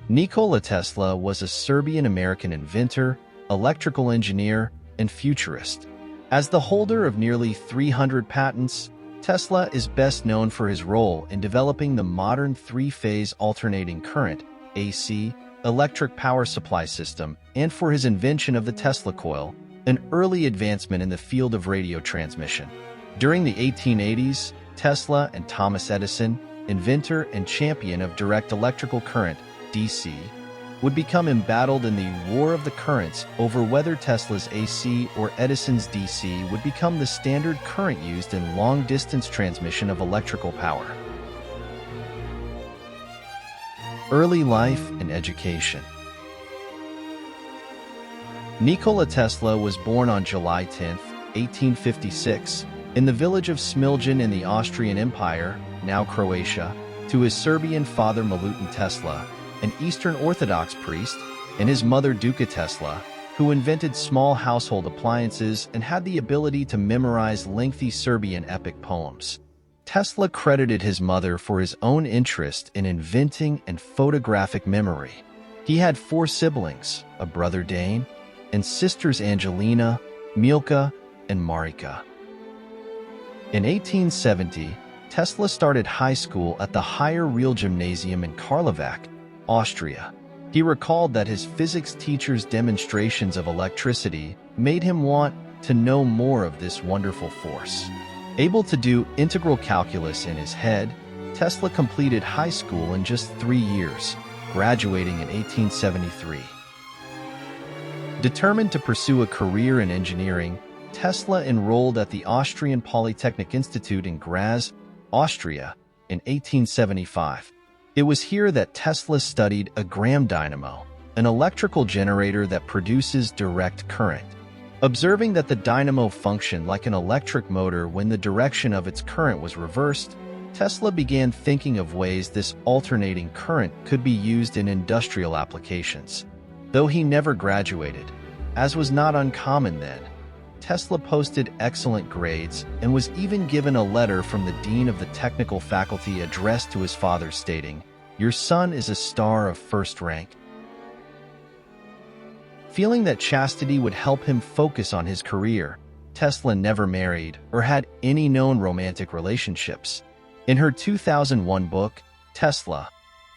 Nikola Tesla was a Serbian American inventor, electrical engineer, and futurist. As the holder of nearly 300 patents, Tesla is best known for his role in developing the modern three-phase alternating current (AC) electric power supply system and for his invention of the Tesla coil, an early advancement in the field of radio transmission. During the 1880s, Tesla and Thomas Edison, inventor and champion of direct electrical current (DC), would become embattled in the War of the Currents over whether Tesla's AC or Edison's DC would become the standard current used in long-distance transmission of electrical power. Early life and education. Nikola Tesla was born on July 10, 1856, in the village of Smiljan in the Austrian Empire, now Croatia, to his Serbian father Milutin Tesla, an Eastern Orthodox priest, and his mother Duka Tesla, who invented small household appliances and had the ability to memorize lengthy Serbian epic poems. Tesla credited his mother for his own interest in inventing and photographic memory. He had 4 siblings, a brother Dane, and sisters Angelina, Milka, and Marika. In 1870, Tesla started high school at the Higher Real Gymnasium in Karlovac, Austria. He recalled that his physics teacher's demonstrations of electricity made him want to know more of this wonderful force. Able to do integral calculus in his head, Tesla completed high school in just 3 years, graduating in 1873. Determined to pursue a career in engineering, Tesla enrolled at the Austrian Polytechnic Institute in Graz, Austria, in 1875. It was here that Tesla studied a Gram dynamo, an electrical generator that produces direct current. Observing that the dynamo functioned like an electric motor when the direction of its current was reversed, Tesla began thinking of ways this alternating current could be used in industrial applications. Though he never graduated, as was not uncommon then, Tesla posted excellent grades and was even given a letter from the dean of the technical faculty addressed to his father stating, "Your son is a star of first rank." Feeling that chastity would help him focus on his career, Tesla never married or had any known romantic relationships. In her 2001 book, Tesla,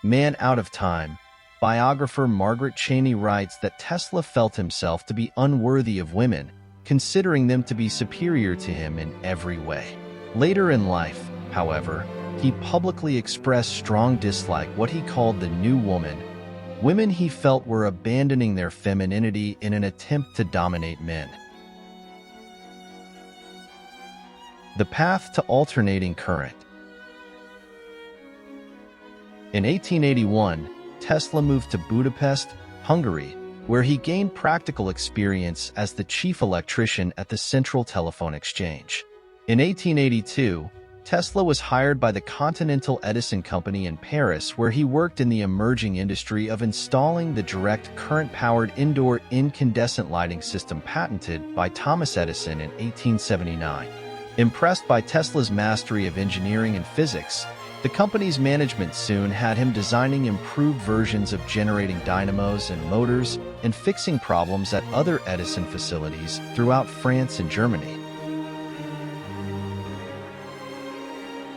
Man Out of Time, biographer Margaret Cheney writes that Tesla felt himself to be unworthy of women, considering them to be superior to him in every way. Later in life, however, he publicly expressed strong dislike what he called the new woman, women he felt were abandoning their femininity in an attempt to dominate men. The path to alternating current. In 1881, Tesla moved to Budapest, Hungary, where he gained practical experience as the chief electrician at the Central Telephone Exchange. In 1882, Tesla was hired by the Continental Edison Company in Paris, where he worked in the emerging industry of installing the direct current-powered indoor incandescent lighting system patented by Thomas Edison in 1879. Impressed by Tesla's mastery of engineering and physics, the company's management soon had him designing improved versions of generating dynamos and motors and fixing problems at other Edison facilities throughout France and Germany.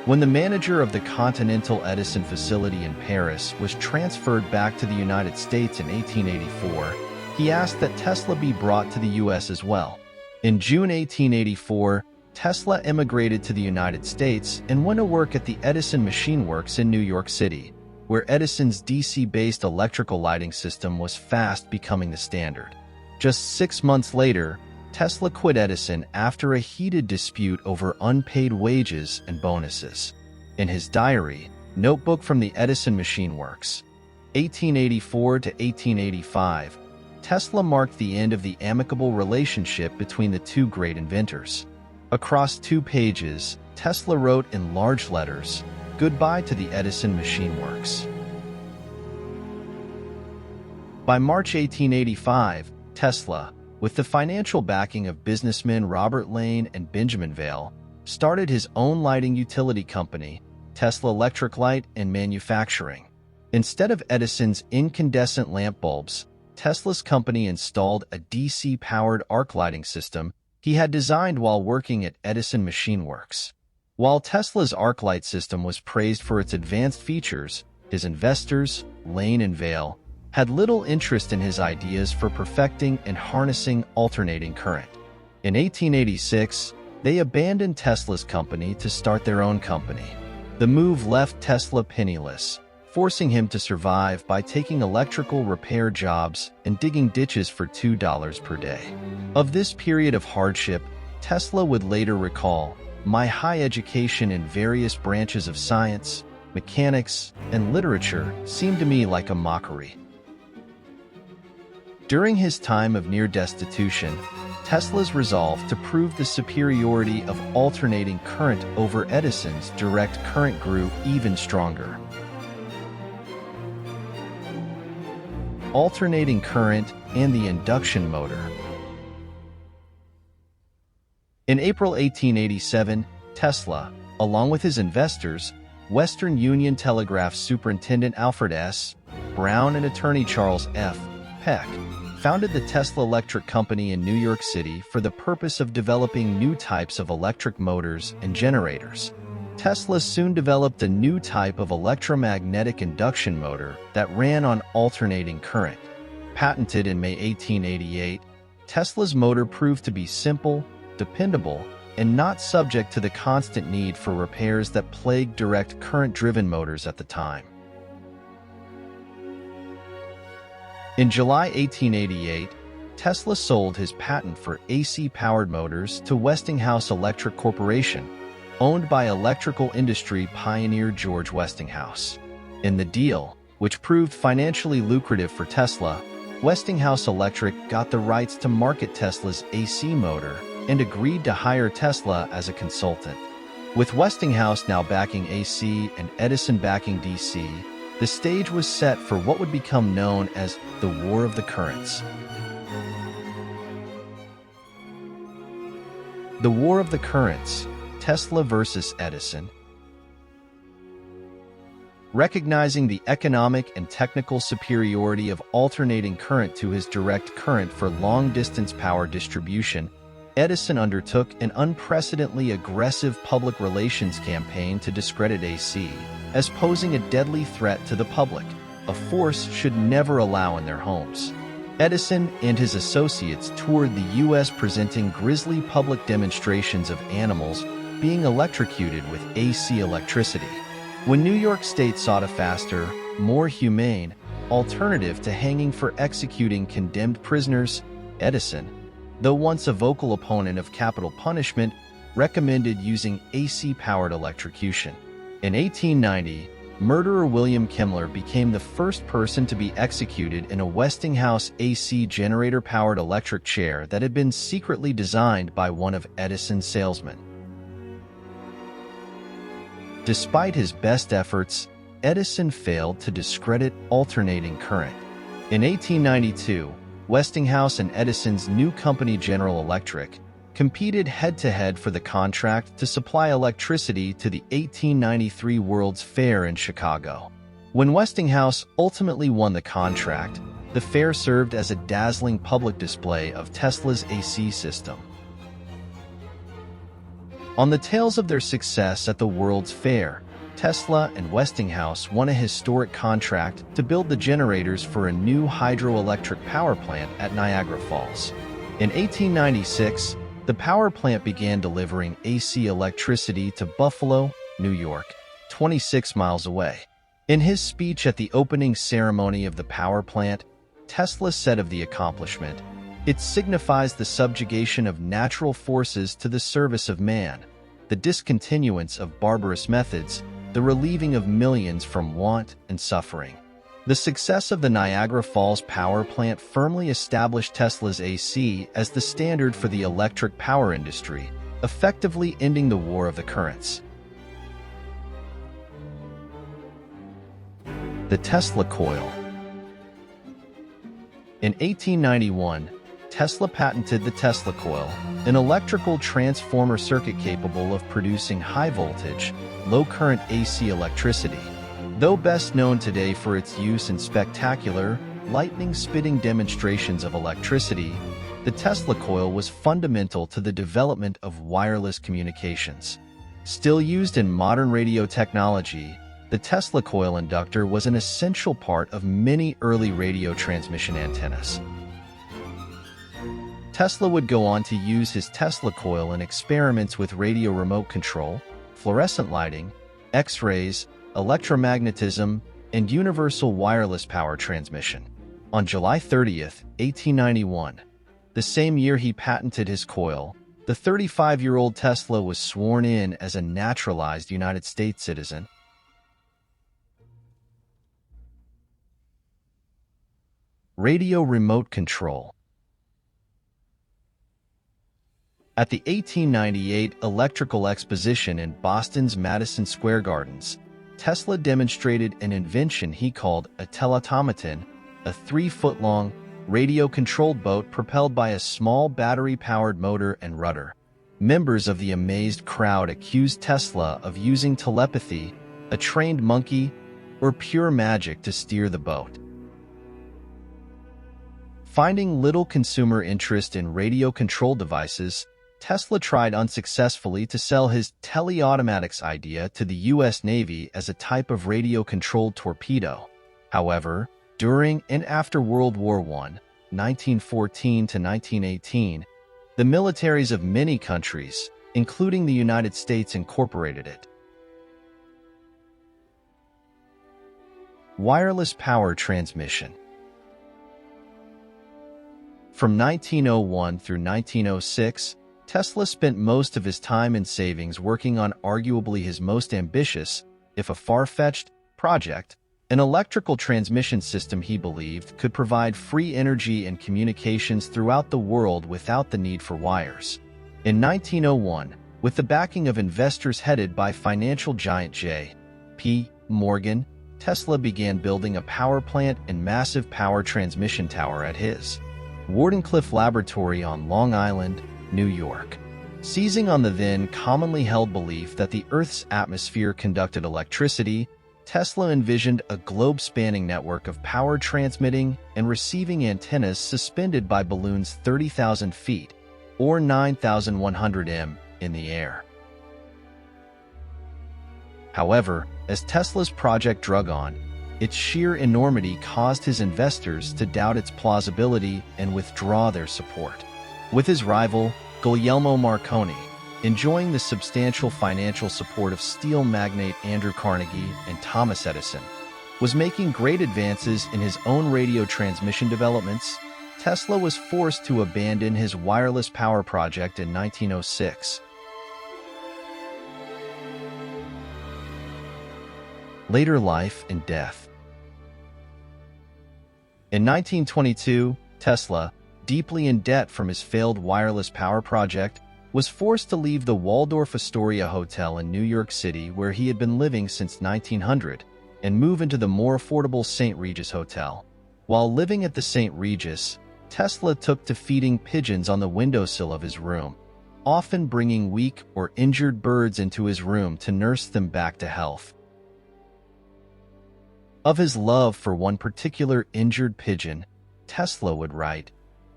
When the manager of the Continental Edison facility in Paris was transferred back to the United States in 1884, he asked that Tesla be brought to the U.S. as well. In June 1884, Tesla immigrated to the United States and went to work at the Edison Machine Works in New York City, where Edison's DC-based electrical lighting system was fast becoming the standard. Just 6 months later, Tesla quit Edison after a heated dispute over unpaid wages and bonuses. In his diary, Notebook from the Edison Machine Works, 1884 to 1885, Tesla marked the end of the amicable relationship between the two great inventors. Across 2 pages, Tesla wrote in large letters, "Goodbye to the Edison Machine Works." By March 1885, Tesla, with the financial backing of businessmen Robert Lane and Benjamin Vail, started his own lighting utility company, Tesla Electric Light and Manufacturing. Instead of Edison's incandescent lamp bulbs, Tesla's company installed a DC-powered arc lighting system he had designed while working at Edison Machine Works. While Tesla's arc light system was praised for its advanced features, his investors, Lane and Vail, had little interest in his ideas for perfecting and harnessing alternating current. In 1886, they abandoned Tesla's company to start their own company. The move left Tesla penniless, forcing him to survive by taking electrical repair jobs and digging ditches for $2 per day. Of this period of hardship, Tesla would later recall, "My high education in various branches of science, mechanics, and literature seemed to me like a mockery." During his time of near destitution, Tesla's resolve to prove the superiority of alternating current over Edison's direct current grew even stronger. Alternating current and the induction motor. In April 1887, Tesla, along with his investors, Western Union Telegraph Superintendent Alfred S. Brown and attorney Charles F. Peck, founded the Tesla Electric Company in New York City for the purpose of developing new types of electric motors and generators. Tesla soon developed a new type of electromagnetic induction motor that ran on alternating current. Patented in May 1888, Tesla's motor proved to be simple, dependable, and not subject to the constant need for repairs that plagued direct current-driven motors at the time. In July 1888, Tesla sold his patent for AC-powered motors to Westinghouse Electric Corporation, owned by electrical industry pioneer George Westinghouse. In the deal, which proved financially lucrative for Tesla, Westinghouse Electric got the rights to market Tesla's AC motor and agreed to hire Tesla as a consultant. With Westinghouse now backing AC and Edison backing DC, the stage was set for what would become known as the War of the Currents. The War of the Currents, Tesla versus Edison. Recognizing the economic and technical superiority of alternating current to his direct current for long-distance power distribution, Edison undertook an unprecedentedly aggressive public relations campaign to discredit AC as posing a deadly threat to the public, a force should never allow in their homes. Edison and his associates toured the U.S. presenting grisly public demonstrations of animals being electrocuted with AC electricity. When New York State sought a faster, more humane alternative to hanging for executing condemned prisoners, Edison, though once a vocal opponent of capital punishment, recommended using AC-powered electrocution. In 1890, murderer William Kemmler became the first person to be executed in a Westinghouse AC generator-powered electric chair that had been secretly designed by one of Edison's salesmen. Despite his best efforts, Edison failed to discredit alternating current. In 1892, Westinghouse and Edison's new company General Electric competed head-to-head for the contract to supply electricity to the 1893 World's Fair in Chicago. When Westinghouse ultimately won the contract, the fair served as a dazzling public display of Tesla's AC system. On the tails of their success at the World's Fair, Tesla and Westinghouse won a historic contract to build the generators for a new hydroelectric power plant at Niagara Falls. In 1896, the power plant began delivering AC electricity to Buffalo, New York, 26 miles away. In his speech at the opening ceremony of the power plant, Tesla said of the accomplishment, "It signifies the subjugation of natural forces to the service of man, the discontinuance of barbarous methods, the relieving of millions from want and suffering." The success of the Niagara Falls power plant firmly established Tesla's AC as the standard for the electric power industry, effectively ending the War of the Currents. The Tesla coil. In 1891, Tesla patented the Tesla coil, an electrical transformer circuit capable of producing high-voltage, low-current AC electricity. Though best known today for its use in spectacular, lightning-spitting demonstrations of electricity, the Tesla coil was fundamental to the development of wireless communications. Still used in modern radio technology, the Tesla coil inductor was an essential part of many early radio transmission antennas. Tesla would go on to use his Tesla coil in experiments with radio remote control, fluorescent lighting, X-rays, electromagnetism, and universal wireless power transmission. On July 30, 1891, the same year he patented his coil, the 35-year-old Tesla was sworn in as a naturalized United States citizen. Radio remote control. At the 1898 Electrical Exposition in Boston's Madison Square Gardens, Tesla demonstrated an invention he called a teletomaton, a 3-foot-long, radio-controlled boat propelled by a small battery-powered motor and rudder. Members of the amazed crowd accused Tesla of using telepathy, a trained monkey, or pure magic to steer the boat. Finding little consumer interest in radio-controlled devices, Tesla tried unsuccessfully to sell his teleautomatics idea to the U.S. Navy as a type of radio-controlled torpedo. However, during and after World War I, 1914 to 1918, the militaries of many countries, including the United States, incorporated it. Wireless power transmission. From 1901 through 1906, Tesla spent most of his time and savings working on arguably his most ambitious, if a far-fetched, project, an electrical transmission system he believed could provide free energy and communications throughout the world without the need for wires. In 1901, with the backing of investors headed by financial giant J.P. Morgan, Tesla began building a power plant and massive power transmission tower at his Wardenclyffe Laboratory on Long Island, New York. Seizing on the then commonly held belief that the Earth's atmosphere conducted electricity, Tesla envisioned a globe-spanning network of power transmitting and receiving antennas suspended by balloons 30,000 feet, or 9,100 m, in the air. However, as Tesla's project drug on, its sheer enormity caused his investors to doubt its plausibility and withdraw their support. With his rival, Guglielmo Marconi, enjoying the substantial financial support of steel magnate Andrew Carnegie and Thomas Edison, was making great advances in his own radio transmission developments, Tesla was forced to abandon his wireless power project in 1906. Later life and death. In 1922, Tesla, deeply in debt from his failed wireless power project, was forced to leave the Waldorf Astoria Hotel in New York City, where he had been living since 1900, and move into the more affordable St. Regis Hotel. While living at the St. Regis, Tesla took to feeding pigeons on the windowsill of his room, often bringing weak or injured birds into his room to nurse them back to health. Of his love for one particular injured pigeon, Tesla would write,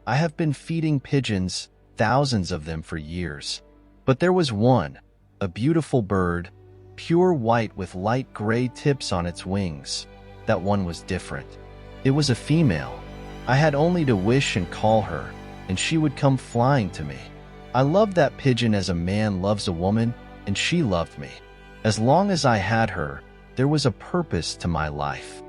"I have been feeding pigeons, thousands of them, for years. But there was one, a beautiful bird, pure white with light gray tips on its wings. That one was different. It was a female. I had only to wish and call her, and she would come flying to me. I loved that pigeon as a man loves a woman, and she loved me. As long as I had her, there was a purpose to my life."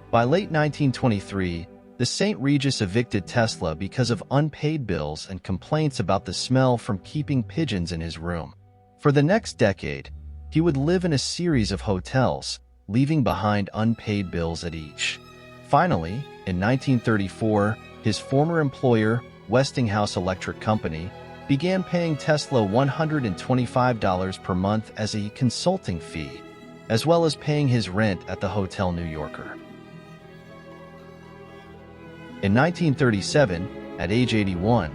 By late 1923, the St. Regis evicted Tesla because of unpaid bills and complaints about the smell from keeping pigeons in his room. For the next decade, he would live in a series of hotels, leaving behind unpaid bills at each. Finally, in 1934, his former employer, Westinghouse Electric Company, began paying Tesla $125 per month as a consulting fee, as well as paying his rent at the Hotel New Yorker. In 1937, at age 81,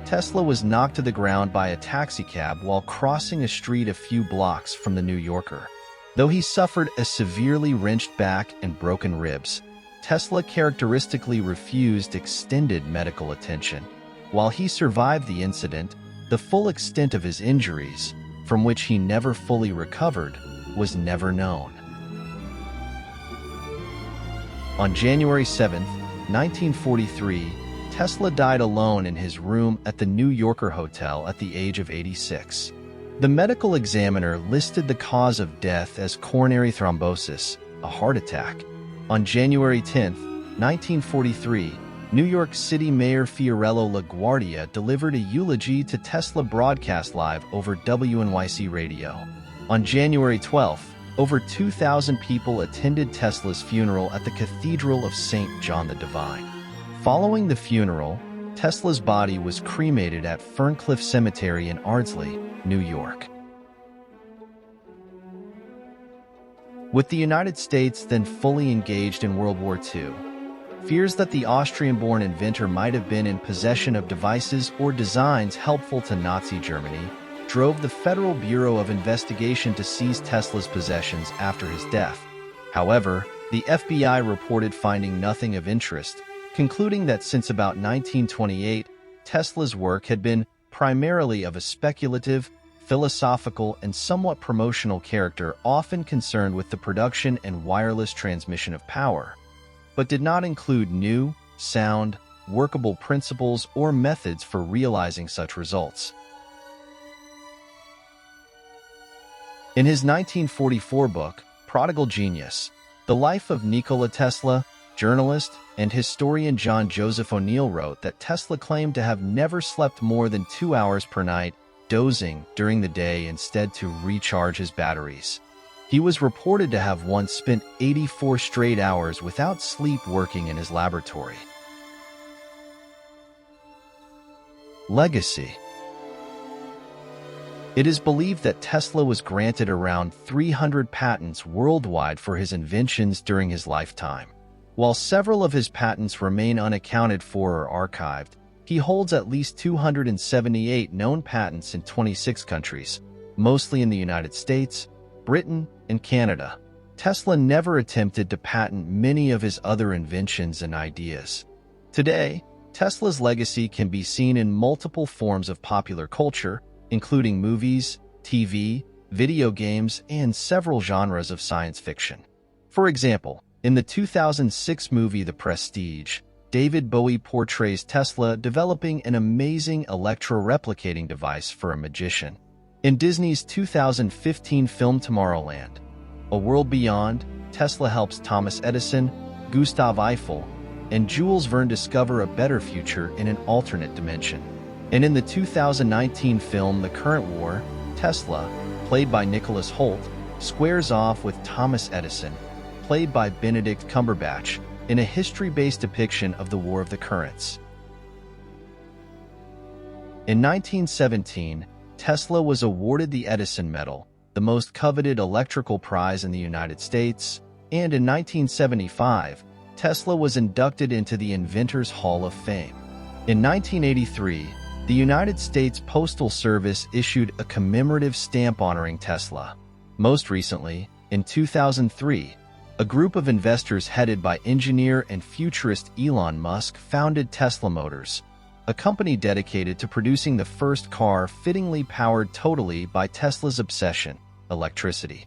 Tesla was knocked to the ground by a taxicab while crossing a street a few blocks from the New Yorker. Though he suffered a severely wrenched back and broken ribs, Tesla characteristically refused extended medical attention. While he survived the incident, the full extent of his injuries, from which he never fully recovered, was never known. On January 7, 1943, Tesla died alone in his room at the New Yorker Hotel at the age of 86. The medical examiner listed the cause of death as coronary thrombosis, a heart attack. On January 10, 1943, New York City Mayor Fiorello LaGuardia delivered a eulogy to Tesla broadcast live over WNYC radio. On January 12, over 2,000 people attended Tesla's funeral at the Cathedral of St. John the Divine. Following the funeral, Tesla's body was cremated at Ferncliff Cemetery in Ardsley, New York. With the United States then fully engaged in World War II, fears that the Austrian-born inventor might have been in possession of devices or designs helpful to Nazi Germany drove the Federal Bureau of Investigation to seize Tesla's possessions after his death. However, the FBI reported finding nothing of interest, concluding that since about 1928, Tesla's work had been primarily of a speculative, philosophical, and somewhat promotional character, often concerned with the production and wireless transmission of power, but did not include new, sound, workable principles or methods for realizing such results. In his 1944 book, Prodigal Genius, The Life of Nikola Tesla, journalist and historian John Joseph O'Neill wrote that Tesla claimed to have never slept more than 2 hours per night, dozing during the day instead to recharge his batteries. He was reported to have once spent 84 straight hours without sleep working in his laboratory. Legacy. It is believed that Tesla was granted around 300 patents worldwide for his inventions during his lifetime. While several of his patents remain unaccounted for or archived, he holds at least 278 known patents in 26 countries, mostly in the United States, Britain, and Canada. Tesla never attempted to patent many of his other inventions and ideas. Today, Tesla's legacy can be seen in multiple forms of popular culture, including movies, TV, video games, and several genres of science fiction. For example, in the 2006 movie The Prestige, David Bowie portrays Tesla developing an amazing electro-replicating device for a magician. In Disney's 2015 film Tomorrowland, A World Beyond, Tesla helps Thomas Edison, Gustav Eiffel, and Jules Verne discover a better future in an alternate dimension. And in the 2019 film The Current War, Tesla, played by Nicholas Hoult, squares off with Thomas Edison, played by Benedict Cumberbatch, in a history-based depiction of the War of the Currents. In 1917, Tesla was awarded the Edison Medal, the most coveted electrical prize in the United States, and in 1975, Tesla was inducted into the Inventors Hall of Fame. In 1983, the United States Postal Service issued a commemorative stamp honoring Tesla. Most recently, in 2003, a group of investors headed by engineer and futurist Elon Musk founded Tesla Motors, a company dedicated to producing the first car fittingly powered totally by Tesla's obsession, electricity.